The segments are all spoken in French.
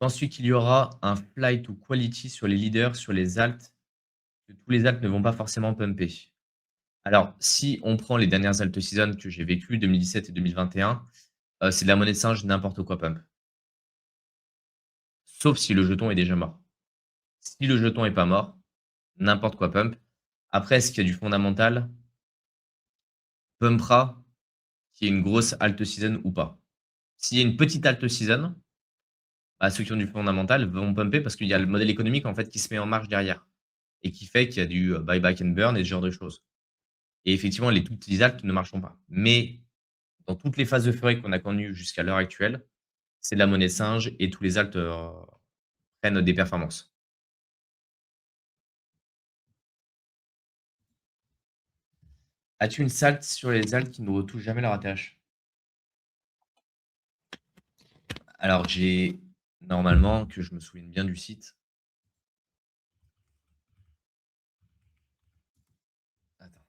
Penses-tu qu'il y aura un flight to quality sur les leaders, sur les alts, que tous les alts ne vont pas forcément pumper? Alors, si on prend les dernières alt season que j'ai vécues, 2017 et 2021, c'est de la monnaie de singe, n'importe quoi pump. Sauf si le jeton est déjà mort. Si le jeton est pas mort, n'importe quoi pump. Après, est-ce qu'il y a du fondamental? Pumpera qu'il y ait une grosse alt season ou pas. S'il y a une petite alt season, bah, ceux qui ont du fondamental vont pumper parce qu'il y a le modèle économique, en fait, qui se met en marche derrière et qui fait qu'il y a du, buy back and burn et ce genre de choses. Et effectivement, toutes les altes ne marcheront pas. Mais dans toutes les phases euphoriques qu'on a connues jusqu'à l'heure actuelle, c'est de la monnaie singe et tous les altes, prennent des performances. As-tu une salt sur les altes qui ne retouchent jamais leur ATH? Alors j'ai normalement, que je me souvienne bien du site. Attends,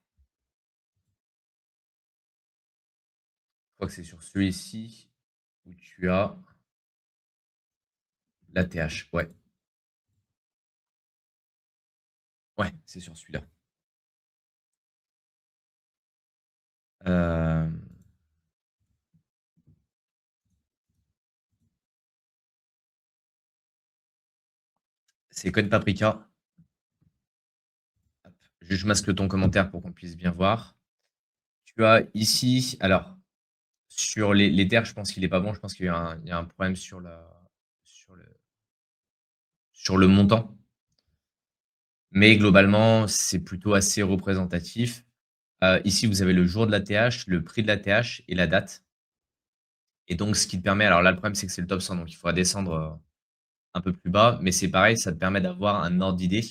je crois que c'est sur celui-ci où tu as l'ATH. Ouais, ouais, c'est sur celui-là. Hem, c'est Code Paprika. Hop, je masque ton commentaire pour qu'on puisse bien voir. Tu as ici alors sur les terres, je pense qu'il est pas bon. Je pense qu'il y a un problème sur le sur le montant, mais globalement, c'est plutôt assez représentatif. Ici, vous avez le jour de l'ATH, le prix de l'ATH et la date et donc ce qui te permet alors là, le problème, c'est que c'est le top 100, donc il faudra descendre, un peu plus bas, mais c'est pareil, ça te permet d'avoir un ordre d'idée.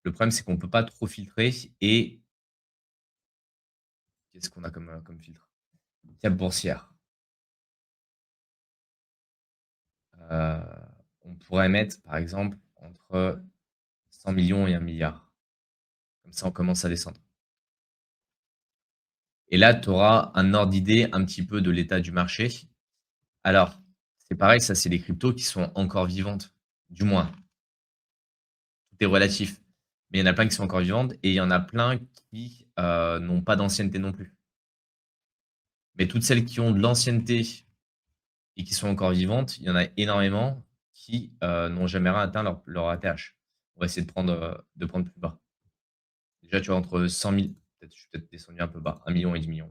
Le problème, c'est qu'on ne peut pas trop filtrer et qu'est-ce qu'on a comme filtre? Cap boursière. Heu, on pourrait mettre, par exemple, entre 100 millions et 1 milliard. Comme ça, on commence à descendre. Et là, tu auras un ordre d'idée un petit peu de l'état du marché. Alors, c'est pareil, ça, c'est les cryptos qui sont encore vivantes. Du moins, tout est relatif. Mais il y en a plein qui sont encore vivantes et il y en a plein qui, n'ont pas d'ancienneté non plus. Mais toutes celles qui ont de l'ancienneté et qui sont encore vivantes, il y en a énormément qui, n'ont jamais rien atteint leur ATH. On va essayer de prendre plus bas. Déjà, tu vois, entre 100 000, peut-être je suis peut-être descendu un peu bas, 1 million et 10 millions.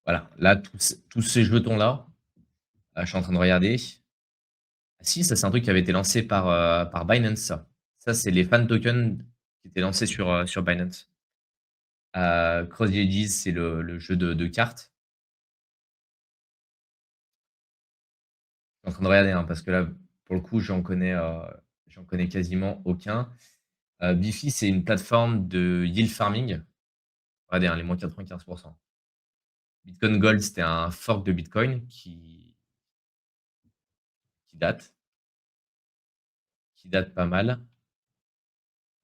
Voilà, là, tous ces jetons-là, je suis en train de regarder. Ah si, ça, c'est un truc qui avait été lancé par Binance, ça. Ça, c'est les fan tokens qui étaient lancés sur Binance. Cross Yeardies, c'est le jeu de cartes. Je suis en train de regarder, hein, parce que là, pour le coup, j'en connais quasiment aucun. Bifi, c'est une plateforme de yield farming. Regardez, hein, les moins 95. Bitcoin Gold, c'était un fork de Bitcoin qui date qui date pas mal.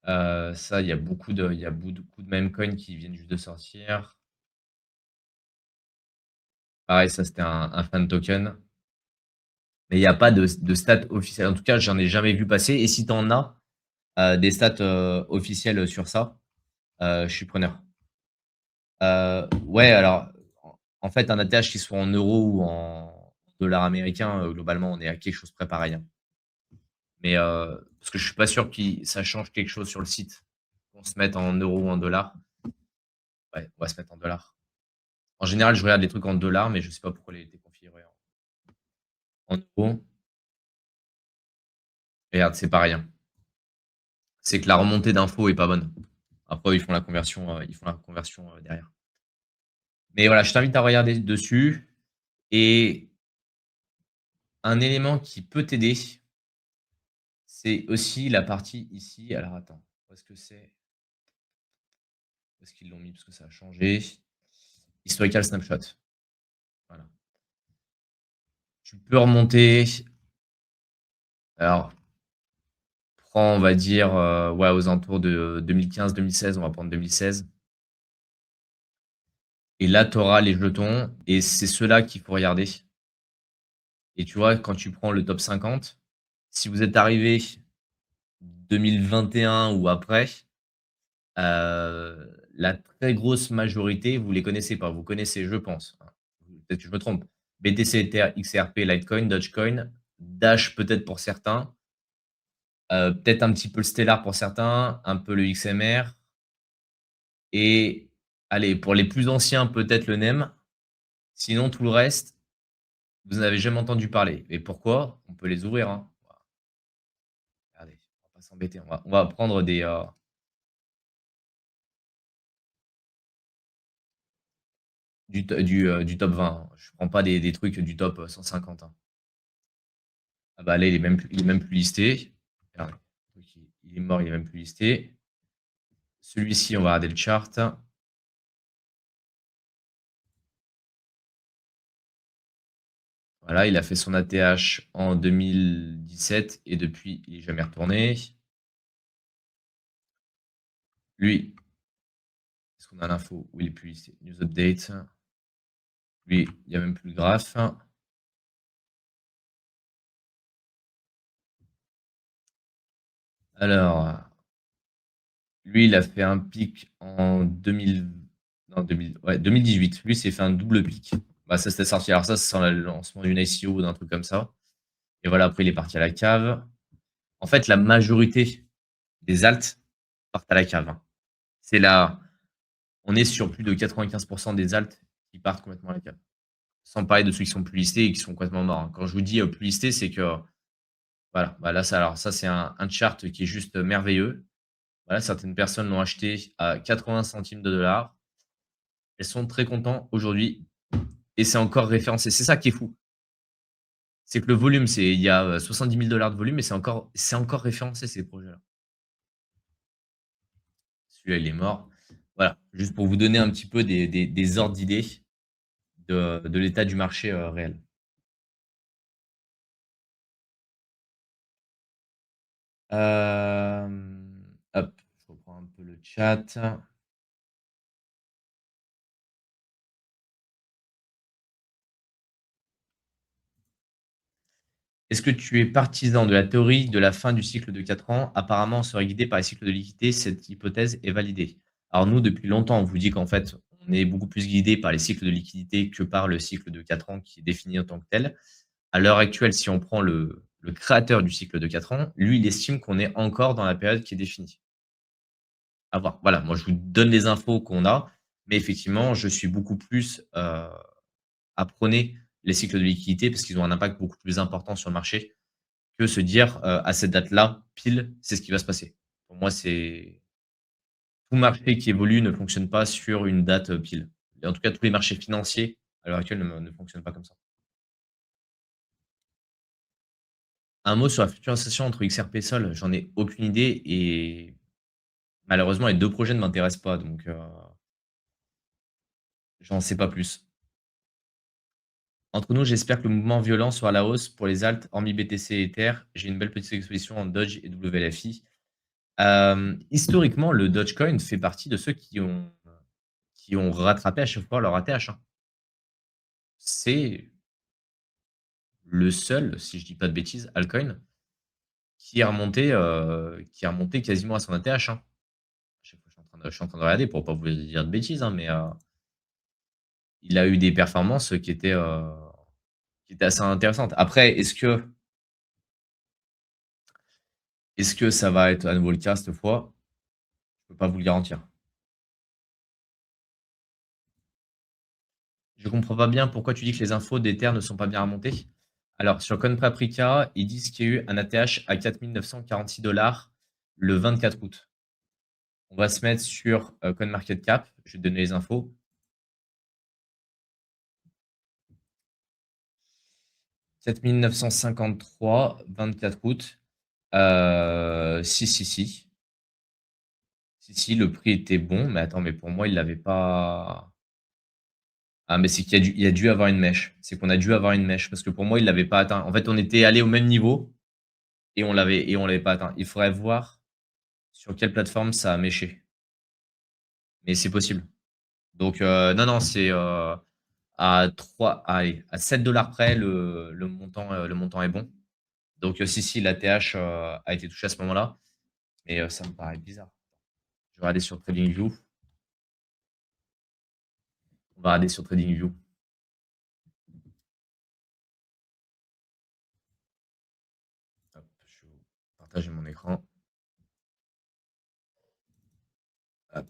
Ça, il y a beaucoup de meme coins qui viennent juste de sortir. Pareil, ça, c'était un fan token, mais il y a pas de stats officielles. En tout cas, j'en ai jamais vu passer et si tu en as, des stats, officielles sur ça, je suis preneur. Ouais, alors, en fait, un ATH qui soit en euros ou en dollars américains, globalement, on est à quelque chose près pareil, hein. Mais, parce que je suis pas sûr que ça change quelque chose sur le site, qu'on se mette en euros ou en dollars. Ouais, on va se mettre en dollars. En général, je regarde les trucs en dollars, mais je sais pas pourquoi les tu configuré en euros. Regarde, c'est pareil, hein. C'est que la remontée d'infos est pas bonne. Après, ils font la conversion, derrière. Mais voilà, je t'invite à regarder dessus et un élément qui peut t'aider, c'est aussi la partie ici. Alors attends, où est-ce que c'est? Où est-ce qu'ils l'ont mis? Parce que ça a changé. Historical snapshot. Voilà. Tu peux remonter. Alors, prends, on va dire, ouais, aux alentours de 2015-2016. On va prendre 2016. Et là, tu auras les jetons et c'est ceux-là qu'il faut regarder. Et tu vois, quand tu prends le top 50, si vous êtes arrivé 2021 ou après, la très grosse majorité, vous les connaissez pas. Vous connaissez, je pense, hein, peut-être que je me trompe, BTC, Ether, XRP, Litecoin, Dogecoin, Dash peut-être pour certains, peut-être un petit peu le Stellar pour certains, un peu le XMR et allez, pour les plus anciens, peut-être le NEM. Sinon, tout le reste, vous n'avez jamais entendu parler. Et pourquoi? On peut les ouvrir, hein. Regardez, on va pas s'embêter. On va prendre du top 20, hein. Je prends pas des trucs du top 150, hein. Ah bah là, il est même plus listé. Regardez, donc il est mort, il est même plus listé. Celui-ci, on va regarder le chart. Voilà, il a fait son ATH en 2017 et depuis, il est jamais retourné. Lui, est-ce qu'on a l'info? Où il est plus listé? News update. Lui, il n'y a même plus le graphe. Alors, lui, il a fait un pic en 2000, non, 2000, ouais, 2018. Lui, s'est fait un double pic. Bah, ça, c'était sorti. Alors ça, c'est le lancement d'une ICO ou d'un truc comme ça. Et voilà, après, il est parti à la cave. En fait, la majorité des alts partent à la cave, hein. C'est là, on est sur plus de 95% des alts qui partent complètement à la cave. Sans parler de ceux qui sont plus listés et qui sont complètement morts, hein. Quand je vous dis plus listés, c'est que, voilà, bah là, ça, alors ça, c'est un chart qui est juste merveilleux. Voilà, certaines personnes l'ont acheté à 80 centimes de dollars. Elles sont très contentes aujourd'hui et c'est encore référencé. C'est ça qui est fou. C'est que le volume, il y a 70 000 dollars de volume et c'est encore référencé ces projets-là. Celui-là, il est mort. Voilà, juste pour vous donner un petit peu des ordres d'idées de l'état du marché réel. Hop, je reprends un peu le chat. Est-ce que tu es partisan de la théorie de la fin du cycle de 4 ans? Apparemment, on serait guidé par les cycles de liquidité. Cette hypothèse est validée. Alors nous, depuis longtemps, on vous dit qu'en fait, on est beaucoup plus guidé par les cycles de liquidité que par le cycle de 4 ans qui est défini en tant que tel. À l'heure actuelle, si on prend le créateur du cycle de 4 ans, lui, il estime qu'on est encore dans la période qui est définie. À voir. Voilà, moi, je vous donne les infos qu'on a, mais effectivement, je suis beaucoup plus à prôner les cycles de liquidité parce qu'ils ont un impact beaucoup plus important sur le marché que se dire, à cette date-là, pile, c'est ce qui va se passer. Pour moi, c'est tout marché qui évolue ne fonctionne pas sur une date, pile. Et en tout cas, tous les marchés financiers, à l'heure actuelle, ne fonctionnent pas comme ça. Un mot sur la fluctuation entre XRP et Sol, j'en ai aucune idée et malheureusement, les 2 projets ne m'intéressent pas, donc j'en sais pas plus. Entre nous, j'espère que le mouvement violent sera à la hausse pour les alts, hormis BTC et Ether. J'ai une belle petite exposition en Doge et WLFI. Historiquement, le Dogecoin fait partie de ceux qui ont rattrapé à chaque fois leur ATH, hein. C'est le seul, si je dis pas de bêtises, altcoin qui est remonté quasiment à son ATH, hein. À chaque fois, je suis en train de regarder pour pas vous dire de bêtises, hein, mais il a eu des performances qui étaient assez intéressantes. Après, est-ce que ça va être à nouveau le cas cette fois? Je peux pas vous le garantir. Je comprends pas bien pourquoi tu dis que les infos d'Ether ne sont pas bien remontées. Alors, sur CoinPaprika, ils disent qu'il y a eu un ATH à 4 946 le 24 août. On va se mettre sur CoinMarketCap. Je vais te donner les infos. 4 953, 24 août. Si, si, si. Si, si, le prix était bon. Mais attends, mais pour moi, il l'avait pas. Ah, mais c'est qu'il y a dû avoir une mèche. C'est qu'on a dû avoir une mèche. Parce que pour moi, il l'avait pas atteint. En fait, on était allé au même niveau et on l'avait pas atteint. Il faudrait voir sur quelle plateforme ça a méché. Mais c'est possible. Donc, non, non, c'est. À 3, allez, à 7 $ près, le montant est bon. Donc, si, la TH, a été touchée à ce moment-là, mais, ça me paraît bizarre. Je vais regarder sur TradingView. On va regarder sur TradingView. Hop, je vais vous partager mon écran. Hop.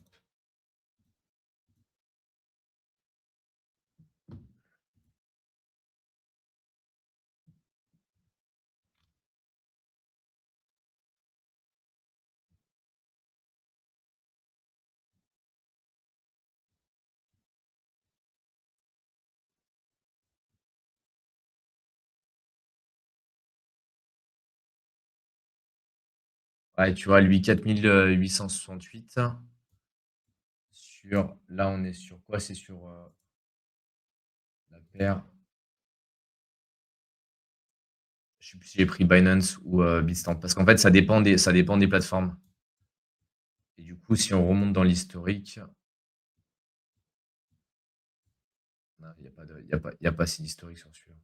Ouais, tu vois, lui, 4 868. Là, on est sur quoi? C'est sur, la paire. Je sais plus si j'ai pris Binance ou, Bitstamp, parce qu'en fait, ça dépend des plateformes. Et du coup, si on remonte dans l'historique, il n'y a pas de, il y a pas assez d'historique sur celui-là.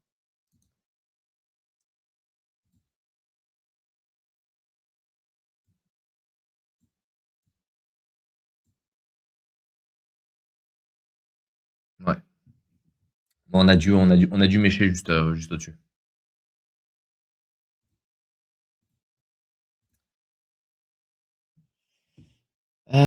Ouais. Bon, on a dû mécher juste au-dessus.